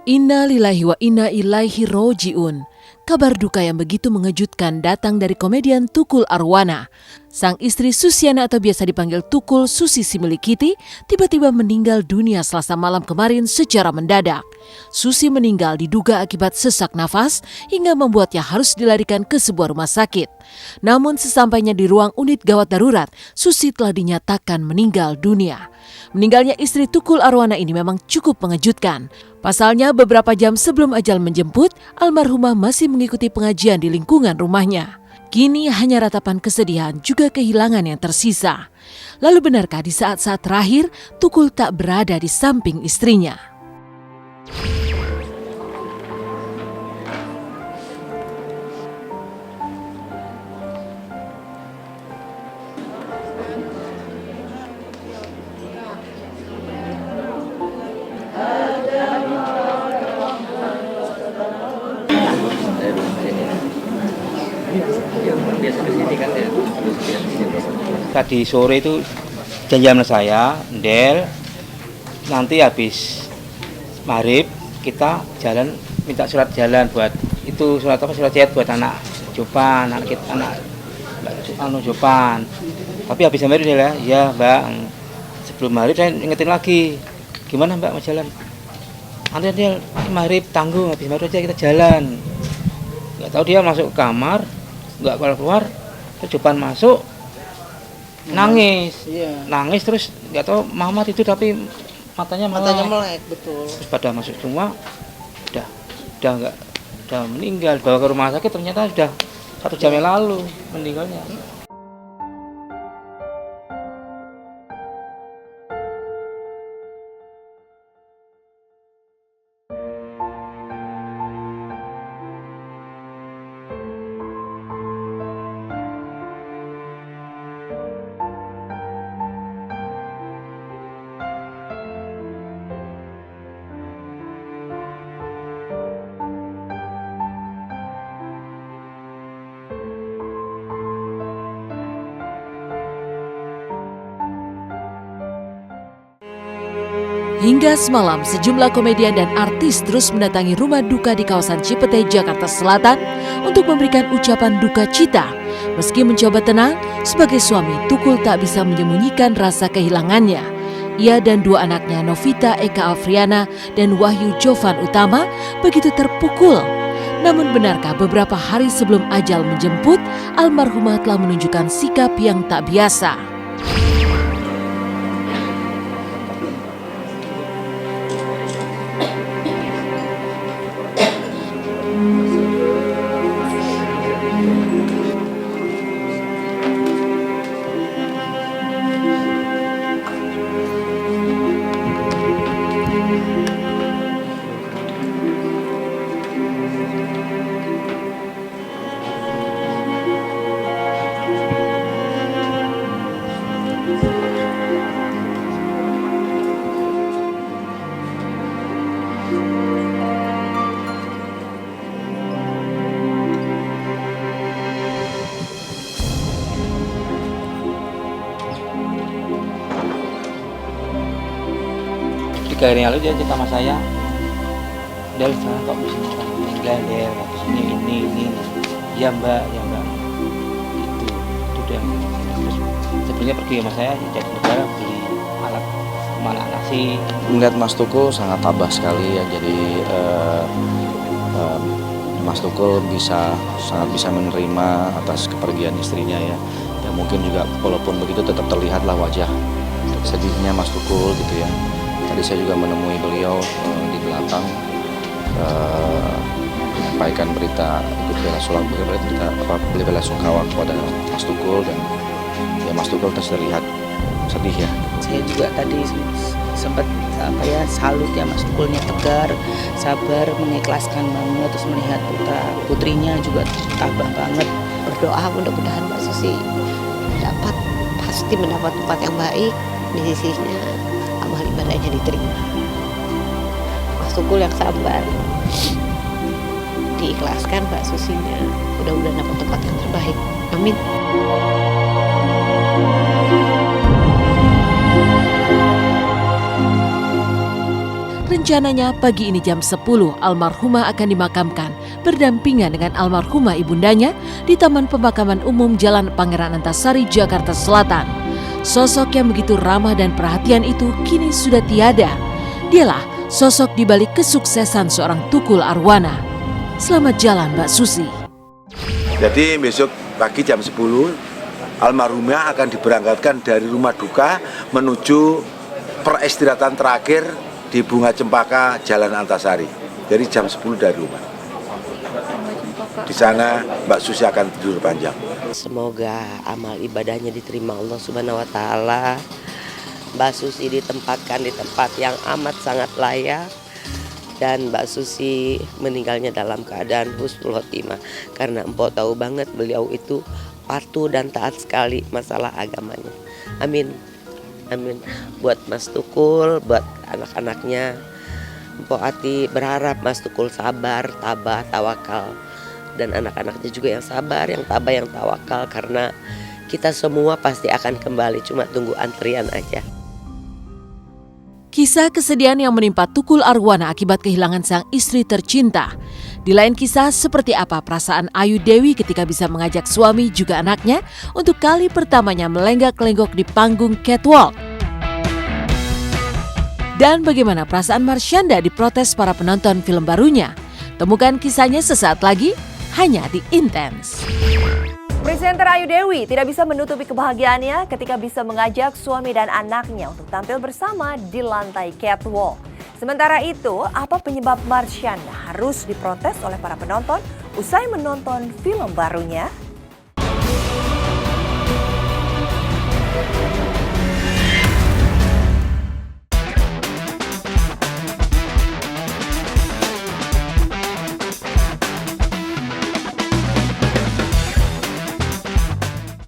Inna lillahi wa inna ilaihi roji'un. Kabar duka yang begitu mengejutkan datang dari komedian Tukul Arwana. Sang istri Susiana atau biasa dipanggil Tukul, Susi Similikiti, tiba-tiba meninggal dunia Selasa malam kemarin secara mendadak. Susi meninggal diduga akibat sesak nafas hingga membuatnya harus dilarikan ke sebuah rumah sakit. Namun sesampainya di ruang unit gawat darurat, Susi telah dinyatakan meninggal dunia. Meninggalnya istri Tukul Arwana ini memang cukup mengejutkan. Pasalnya beberapa jam sebelum ajal menjemput, almarhumah masih mengikuti pengajian di lingkungan rumahnya. Kini hanya ratapan kesedihan juga kehilangan yang tersisa. Lalu benarkah di saat-saat terakhir Tukul tak berada di samping istrinya? Tadi sore itu janjian sama saya, Del, nanti habis maghrib kita jalan, minta surat jalan buat itu surat sehat buat anak Jopan, anak Jopan. Tapi habis maghrib Del ya Mbak, sebelum maghrib saya ingetin lagi, gimana Mbak mau jalan? Nanti Del maghrib tanggung, habis maghrib aja kita jalan. Nggak tahu dia masuk ke kamar, nggak keluar, terus Jopan masuk. Nangis terus nggak tahu mama itu tapi matanya melek betul. Terus pada masuk semua udah meninggal, bawa ke rumah sakit ternyata sudah 1 jam yang lalu meninggalnya. Hingga semalam, sejumlah komedian dan artis terus mendatangi rumah duka di kawasan Cipete, Jakarta Selatan untuk memberikan ucapan duka cita. Meski mencoba tenang, sebagai suami, Tukul tak bisa menyembunyikan rasa kehilangannya. Ia dan 2 anaknya, Novita Eka Afriana dan Wahyu Jovan Utama, begitu terpukul. Namun benarkah beberapa hari sebelum ajal menjemput, almarhumah telah menunjukkan sikap yang tak biasa? Tiga hari yang lalu dia cerita sama saya, Del kok bisa meninggal Del, terus ini ya mbak itu dia. Terus sebelumnya pergi sama saya jadi negara beli alat mana nasi. Melihat Mas Tukul sangat tabah sekali ya, jadi Mas Tukul sangat bisa menerima atas kepergian istrinya ya. Ya mungkin juga walaupun begitu tetap terlihatlah wajah sedihnya Mas Tukul gitu ya. Tadi saya juga menemui beliau di belakang, menyampaikan berita bela sungkawa kepada Mas Tukul, dan ya Mas Tukul terlihat sedih ya. Saya juga tadi sempat salut ya, Mas Tukulnya tegar, sabar, mengikhlaskan banget, terus melihat putrinya juga tabah banget. Berdoa mudah-mudahan Mbak Susi pasti mendapat tempat yang baik di sisinya, amal ibadahnya diterima. Mas Tukul yang sabar, diikhlaskan Mbak Susinya, mudah-mudahan dapat tempat yang terbaik. Amin. Rencananya pagi ini jam 10 almarhumah akan dimakamkan berdampingan dengan almarhumah ibundanya di Taman Pemakaman Umum Jalan Pangeran Antasari, Jakarta Selatan. Sosok yang begitu ramah dan perhatian itu kini sudah tiada. Dialah sosok di balik kesuksesan seorang Tukul Arwana. Selamat jalan Mbak Susi. Jadi besok pagi jam 10 almarhumah akan diberangkatkan dari rumah duka menuju peristirahatan terakhir di Bunga Cempaka Jalan Antasari. Jadi jam 10 dari rumah. Di sana Mbak Susi akan tidur panjang. Semoga amal ibadahnya diterima Allah Subhanahu wa taala. Mbak Susi ditempatkan di tempat yang amat sangat layak, dan Mbak Susi meninggalnya dalam keadaan husnul khotimah karena empok tahu banget beliau itu patuh dan taat sekali masalah agamanya. Amin. Amin. Buat Mas Tukul, buat anak-anaknya, Mpok Ati berharap Mas Tukul sabar, tabah, tawakal. Dan anak-anaknya juga yang sabar, yang tabah, yang tawakal. Karena kita semua pasti akan kembali, cuma tunggu antrian aja. Kisah kesedihan yang menimpa Tukul Arwana akibat kehilangan sang istri tercinta. Di lain kisah, seperti apa perasaan Ayu Dewi ketika bisa mengajak suami juga anaknya untuk kali pertamanya melenggak-lenggok di panggung catwalk. Dan bagaimana perasaan Marshanda diprotes para penonton film barunya? Temukan kisahnya sesaat lagi, hanya di Intens. Presenter Ayu Dewi tidak bisa menutupi kebahagiaannya ketika bisa mengajak suami dan anaknya untuk tampil bersama di lantai catwalk. Sementara itu, apa penyebab Marshanda harus diprotes oleh para penonton usai menonton film barunya?